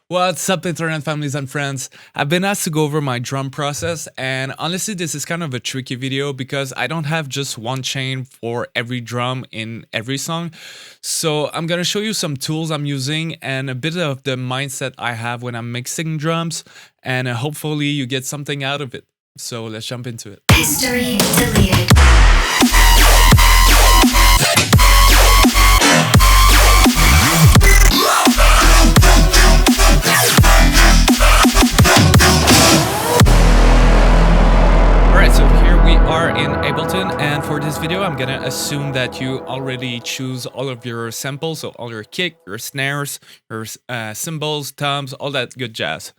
What's up, internet families and friends? I've been asked to go over my drum process, and honestly, this is kind of a tricky video because I don't have just one chain for every drum in every song. So I'm gonna show you some tools I'm using and a bit of the mindset I have when I'm mixing drums, and hopefully you get something out of it. So let's jump into it. History deleted. Alright, so here we are in Ableton, and for this video I'm gonna assume that you already choose all of your samples, so all your kick, your snares, your cymbals, toms, all that good jazz.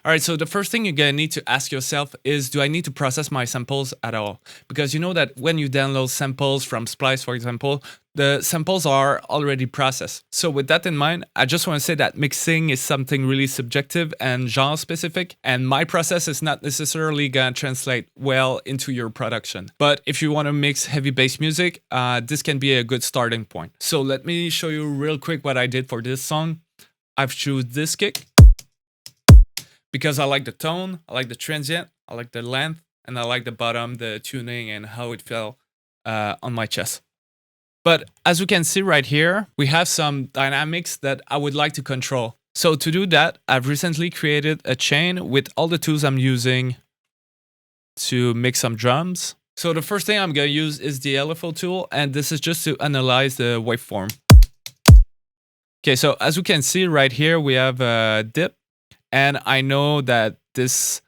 Alright, so the first thing you're gonna need to ask yourself is, do I need to process my samples at all? Because you know that when you download samples from Splice, for example, the samples are already processed. So with that in mind, I just want to say that mixing is something really subjective and genre specific, and my process is not necessarily gonna translate well into your production. But if you want to mix heavy bass music, this can be a good starting point. So let me show you real quick what I did for this song. I've chosen this kick because I like the tone, I like the transient, I like the length, and I like the bottom, the tuning, and how it felt on my chest. But as you can see right here, we have some dynamics that I would like to control. So to do that, I've recently created a chain with all the tools I'm using to mix some drums. So the first thing I'm gonna use is the LFO tool, and this is just to analyze the waveform. Okay, so as you can see right here, we have a dip. And I know that this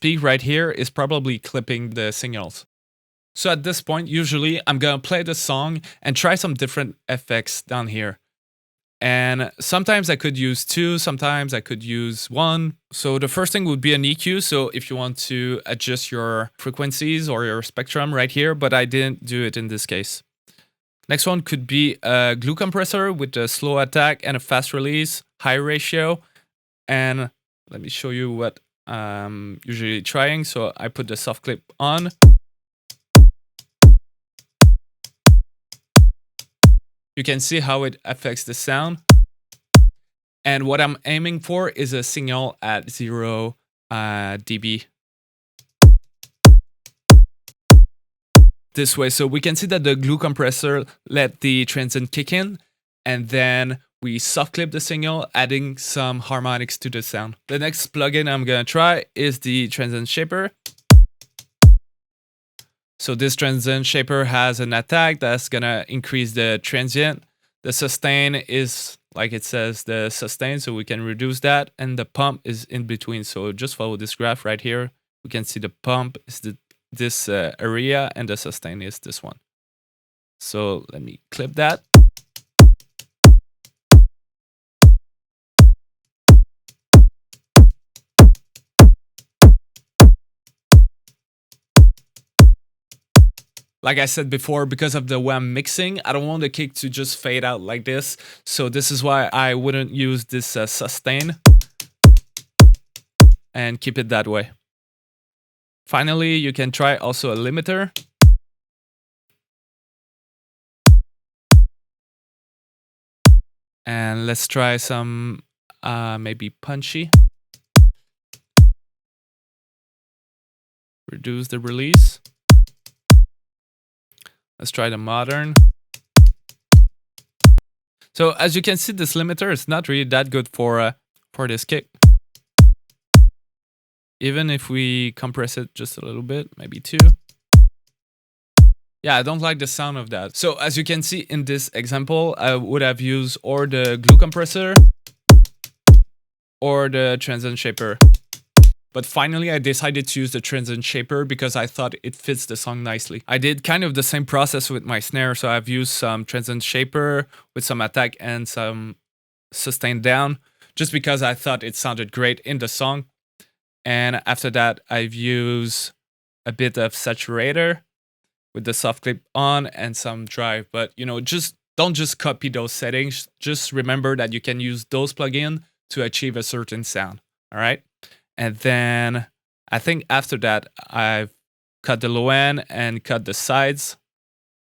peak right here is probably clipping the signals. So at this point, usually I'm gonna play the song and try some different effects down here. And sometimes I could use two, sometimes I could use one. So the first thing would be an EQ. So if you want to adjust your frequencies or your spectrum right here, but I didn't do it in this case. Next one could be a glue compressor with a slow attack and a fast release, high ratio. And let me show you what I'm usually trying. So I put the soft clip on. You can see how it affects the sound. And what I'm aiming for is a signal at 0 dB. This way. So we can see that the glue compressor let the transient kick in, and then we soft clip the signal, adding some harmonics to the sound. The next plugin I'm gonna try is the transient shaper. So this transient shaper has an attack that's gonna increase the transient. The sustain is, like it says, the sustain, so we can reduce that, and the pump is in between. So just follow this graph right here. We can see the pump is this area, and the sustain is this one. So let me clip that. Like I said before, because of the way I'm mixing, I don't want the kick to just fade out like this. So this is why I wouldn't use this sustain and keep it that way. Finally, you can try also a limiter. And let's try some maybe punchy. Reduce the release. Let's try the modern. So as you can see, this limiter is not really that good for this kick. Even if we compress it just a little bit, maybe 2. Yeah, I don't like the sound of that. So as you can see in this example, I would have used or the glue compressor or the transient shaper. But finally, I decided to use the transient shaper because I thought it fits the song nicely. I did kind of the same process with my snare, so I've used some transient shaper with some attack and some sustain down, just because I thought it sounded great in the song. And after that, I've used a bit of saturator with the soft clip on and some drive. But you know, just don't just copy those settings. Just remember that you can use those plugins to achieve a certain sound. All right. And then I think after that, I've cut the low end and cut the sides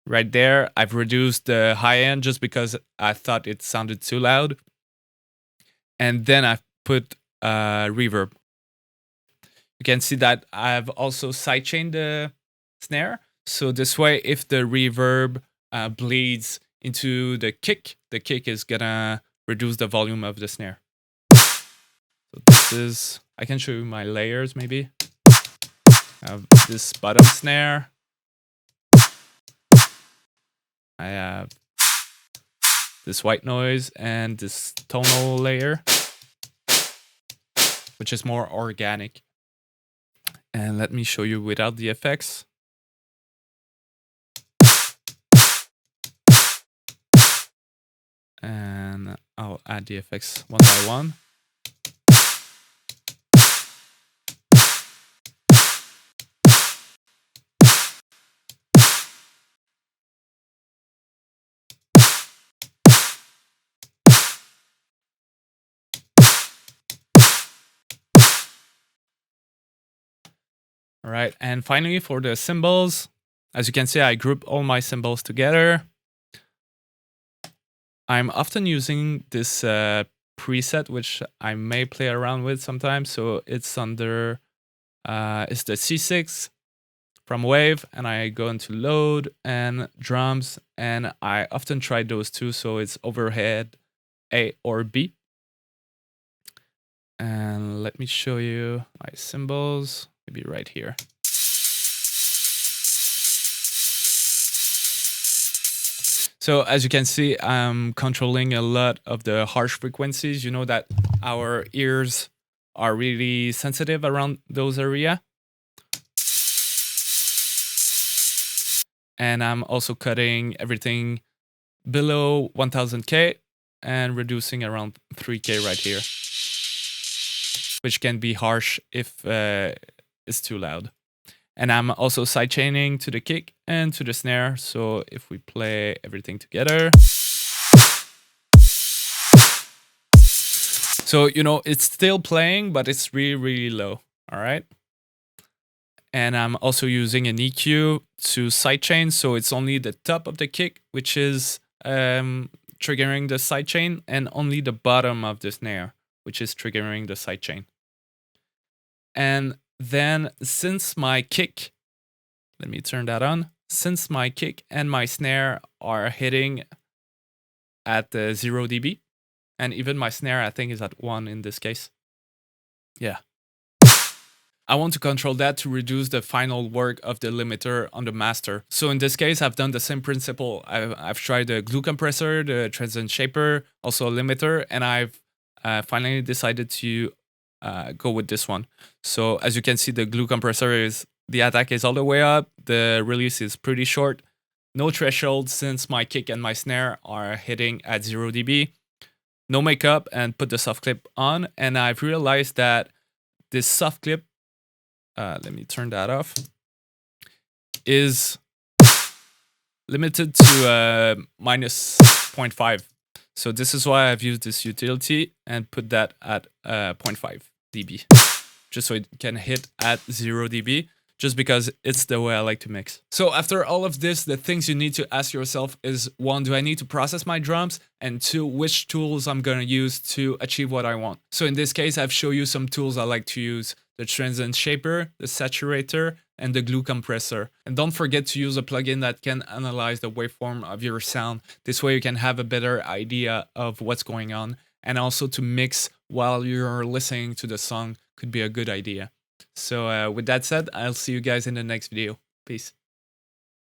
right there. I've reduced the high end just because I thought it sounded too loud. And then I've put reverb. You can see that I've also sidechained the snare. So this way, if the reverb bleeds into the kick is gonna reduce the volume of the snare. So this is, I can show you my layers maybe. I have this bottom snare. I have this white noise and this tonal layer, which is more organic. And let me show you without the effects. And I'll add the effects one by one. All right, and finally for the cymbals, as you can see, I group all my cymbals together. I'm often using this preset, which I may play around with sometimes. So it's under, it's the C6 from Wave, and I go into load and drums, and I often try those two. So it's overhead A or B. And let me show you my cymbals, maybe right here. So as you can see, I'm controlling a lot of the harsh frequencies. You know that our ears are really sensitive around those areas. And I'm also cutting everything below 1000K and reducing around 3K right here, which can be harsh if it's too loud. And I'm also sidechaining to the kick and to the snare. So if we play everything together. So, you know, it's still playing, but it's really, really low. All right. And I'm also using an EQ to sidechain. So it's only the top of the kick, which is triggering the sidechain, and only the bottom of the snare, which is triggering the sidechain. And then since my kick, let me turn that on. Since my kick and my snare are hitting at 0 dB, and even my snare, I think, is at 1 in this case. Yeah. I want to control that to reduce the final work of the limiter on the master. So in this case, I've done the same principle. I've tried the glue compressor, the transient shaper, also a limiter, and I've finally decided to go with this one. So as you can see, the glue compressor is, the attack is all the way up. The release is pretty short. No threshold since my kick and my snare are hitting at 0 dB. No makeup, and put the soft clip on. And I've realized that this soft clip, let me turn that off, is limited to minus 0.5. So this is why I've used this utility and put that at 0.5 dB, just so it can hit at 0 dB, just because it's the way I like to mix. So after all of this, the things you need to ask yourself is, 1, do I need to process my drums? And 2, which tools I'm gonna use to achieve what I want? So in this case, I've shown you some tools I like to use: the transient shaper, the saturator, and the glue compressor. And don't forget to use a plugin that can analyze the waveform of your sound. This way you can have a better idea of what's going on. And also to mix while you're listening to the song could be a good idea. So with that said, I'll see you guys in the next video. Peace.